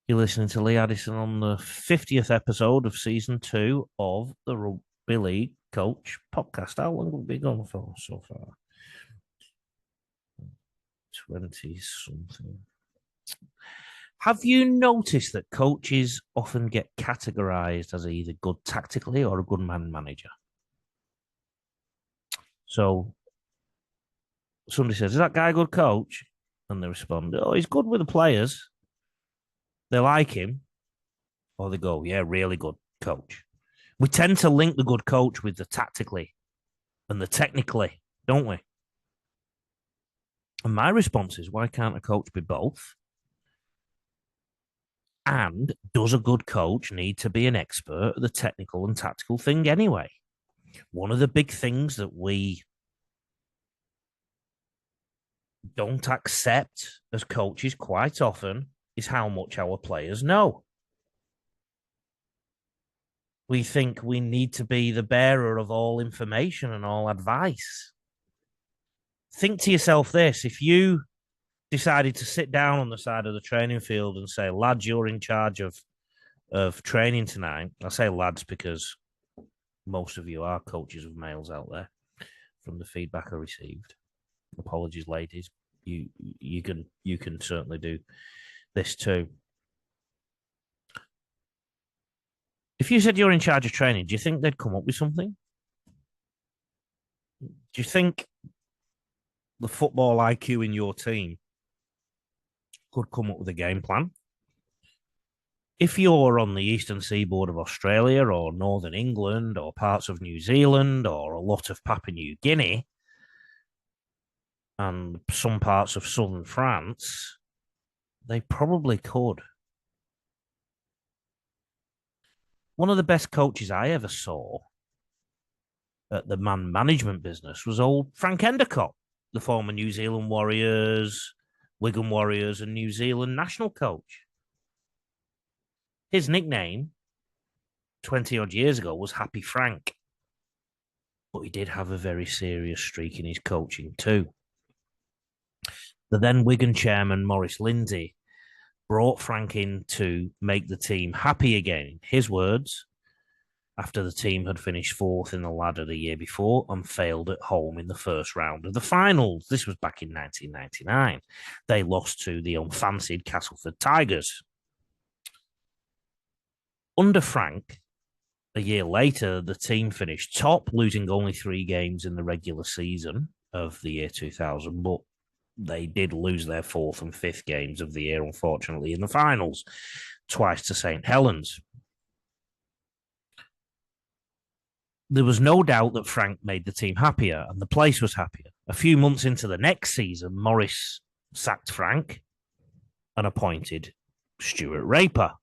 You're listening to Lee Addison on the 50th episode of season 2 of the Rugby League Coach Podcast. How long have we been going for so far? 20 something. Have you noticed that coaches often get categorized as either good tactically or a good man manager? So somebody says, "Is that guy a good coach?" And they respond, "Oh, he's good with the players. They like him." Or they go, "Yeah, really good coach." We tend to link the good coach with the tactically and the technically, don't we? And my response is, why can't a coach be both? And does a good coach need to be an expert at the technical and tactical thing anyway? One of the big things that we don't accept as coaches quite often is how much our players know. We think we need to be the bearer of all information and all advice. Think to yourself this: if you decided to sit down on the side of the training field and say, "Lads, you're in charge of training tonight." I say lads because most of you are coaches of males out there from the feedback I received. Apologies, ladies. You can certainly do this too. If you said you're in charge of training, do you think they'd come up with something? Do you think the football IQ in your team could come up with a game plan? If you're on the eastern seaboard of Australia or northern England or parts of New Zealand or a lot of Papua New Guinea and some parts of southern France, they probably could. One of the best coaches I ever saw at the man management business was old Frank Endacott, the former New Zealand Warriors, Wigan Warriors, and New Zealand national coach. His nickname 20 odd years ago was Happy Frank, but he did have a very serious streak in his coaching too. The then Wigan chairman, Maurice Lindsay, brought Frank in to make the team happy again. His words, after the team had finished fourth in the ladder the year before and failed at home in the first round of the finals. This was back in 1999. They lost to the unfancied Castleford Tigers. Under Frank, a year later, the team finished top, losing only 3 games in the regular season of the year 2000, but they did lose their 4th and 5th games of the year, unfortunately, in the finals, twice to St. Helens. There was no doubt that Frank made the team happier and the place was happier. A few months into the next season, Morris sacked Frank and appointed Stuart Raper,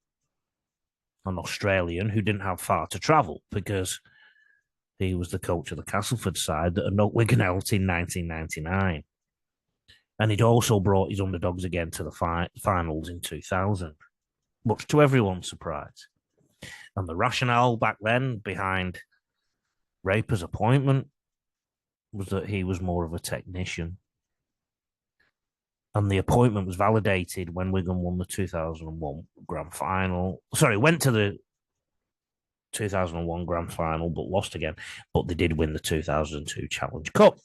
an Australian who didn't have far to travel because he was the coach of the Castleford side that had knocked Wigan out in 1999. And he'd also brought his underdogs again to the finals in 2000, much to everyone's surprise. And the rationale back then behind Raper's appointment was that he was more of a technician. And the appointment was validated when Wigan won the 2001 grand final. Sorry, went to the 2001 grand final, but lost again. But they did win the 2002 Challenge Cup.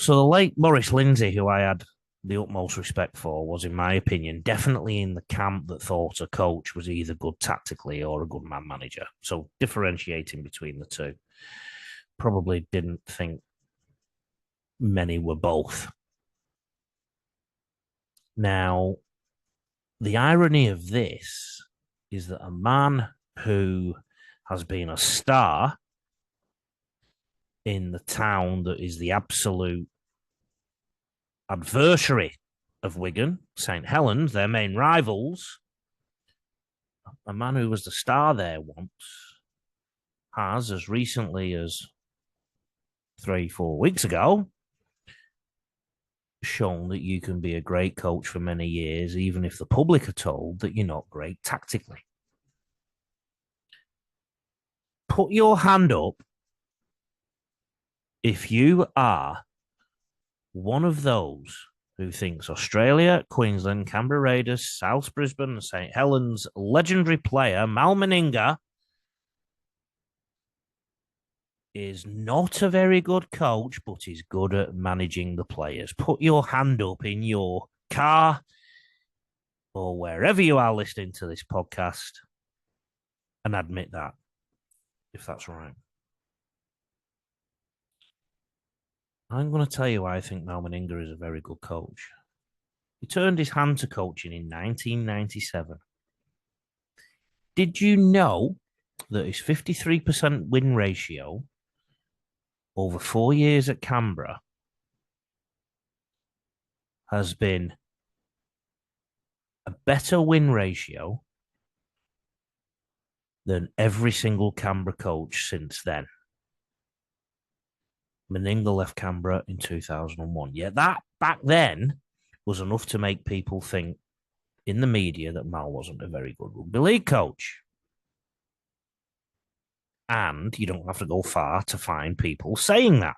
So the late Maurice Lindsay, who I had the utmost respect for, was, in my opinion, definitely in the camp that thought a coach was either good tactically or a good man manager. So differentiating between the two. Probably didn't think many were both. Now, the irony of this is that a man who has been a star in the town that is the absolute adversary of Wigan, St. Helens, their main rivals, a man who was the star there once, has, as recently as 3-4 weeks ago, shown that you can be a great coach for many years, even if the public are told that you're not great tactically. Put your hand up if you are one of those who thinks Australia, Queensland, Canberra Raiders, South Brisbane, and St. Helens legendary player Mal Meninga is not a very good coach, but is good at managing the players. Put your hand up in your car or wherever you are listening to this podcast and admit that, if that's right. I'm going to tell you why I think Mal Meninga is a very good coach. He turned his hand to coaching in 1997. Did you know that his 53% win ratio over 4 years at Canberra has been a better win ratio than every single Canberra coach since then? Meninga left Canberra in 2001. Yeah, that back then was enough to make people think in the media that Mal wasn't a very good rugby league coach. And you don't have to go far to find people saying that.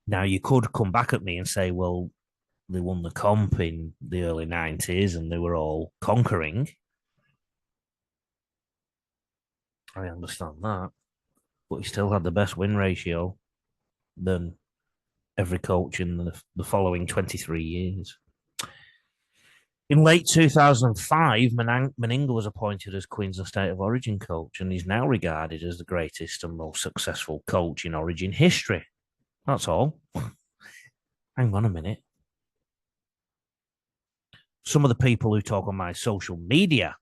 Now, you could come back at me and say, well, they won the comp in the early 90s and they were all conquering. I understand that. But he still had the best win ratio than every coach in the following 23 years. In late 2005, Meninga was appointed as Queensland State of Origin coach, and he's now regarded as the greatest and most successful coach in Origin history. That's all. Hang on a minute. Some of the people who talk on my social media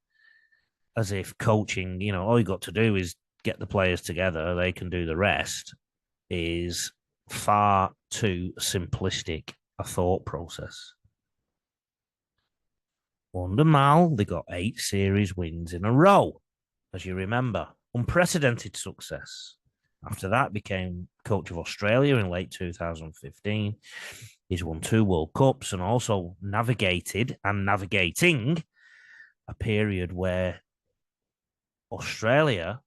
as if coaching, all you got to do is get the players together, they can do the rest, is far too simplistic a thought process. Under Mal, they got 8 series wins in a row, as you remember. Unprecedented success. After that, became coach of Australia in late 2015. He's won 2 World Cups and also navigating a period where Australia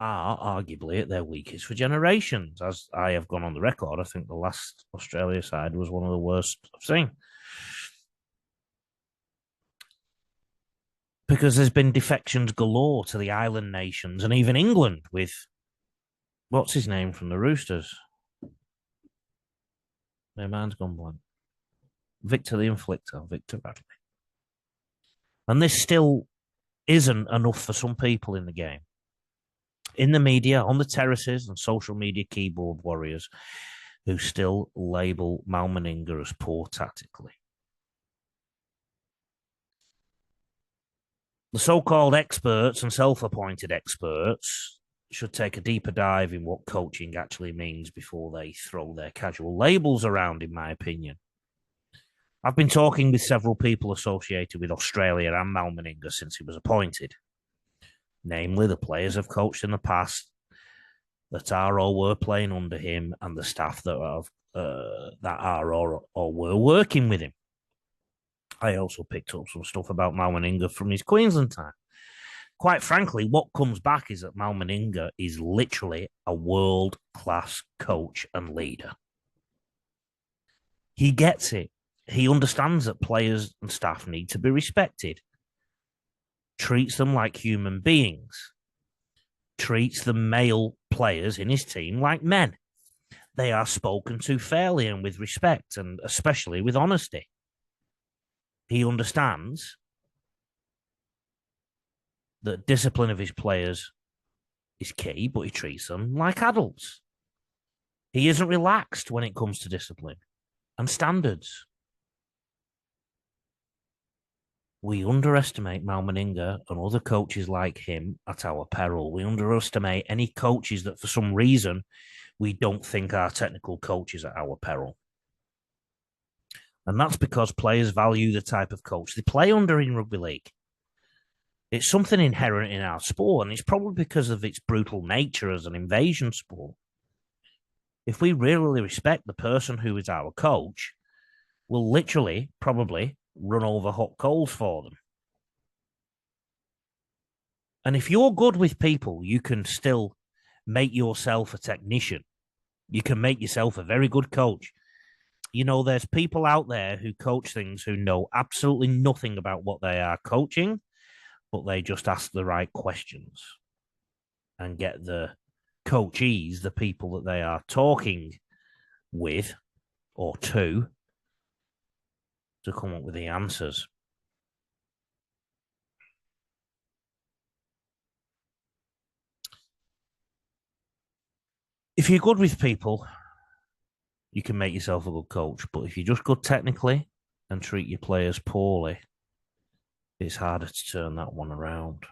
are arguably at their weakest for generations. As I have gone on the record, I think the last Australia side was one of the worst I've seen. Because there's been defections galore to the island nations and even England with, what's his name from the Roosters? My mind's gone blank. Victor the Inflictor, Victor Radley. And this still isn't enough for some people in the game. In the media, on the terraces and social media keyboard warriors who still label Mal Meninga as poor tactically. The so-called experts and self-appointed experts should take a deeper dive in what coaching actually means before they throw their casual labels around, in my opinion. I've been talking with several people associated with Australia and Mal Meninga since he was appointed. Namely, the players have coached in the past that are or were playing under him and the staff that are or were working with him. I also picked up some stuff about Mal Meninga from his Queensland time. Quite frankly, what comes back is that Mal Meninga is literally a world-class coach and leader. He gets it. He understands that players and staff need to be respected. Treats them like human beings. Treats the male players in his team like men. They are spoken to fairly and with respect, and especially with honesty. He understands that discipline of his players is key, but he treats them like adults. He isn't relaxed when it comes to discipline and standards. We underestimate Mal Meninga and other coaches like him at our peril. We underestimate any coaches that for some reason we don't think are technical coaches at our peril. And that's because players value the type of coach they play under in rugby league. It's something inherent in our sport, and it's probably because of its brutal nature as an invasion sport. If we really respect the person who is our coach, we'll literally probably run over hot coals for them. And if you're good with people, you can still make yourself a technician. You can make yourself a very good coach. There's people out there who coach things who know absolutely nothing about what they are coaching, but they just ask the right questions and get the coachees, the people that they are talking with or to come up with the answers. If you're good with people, you can make yourself a good coach. But if you're just good technically and treat your players poorly, it's harder to turn that one around.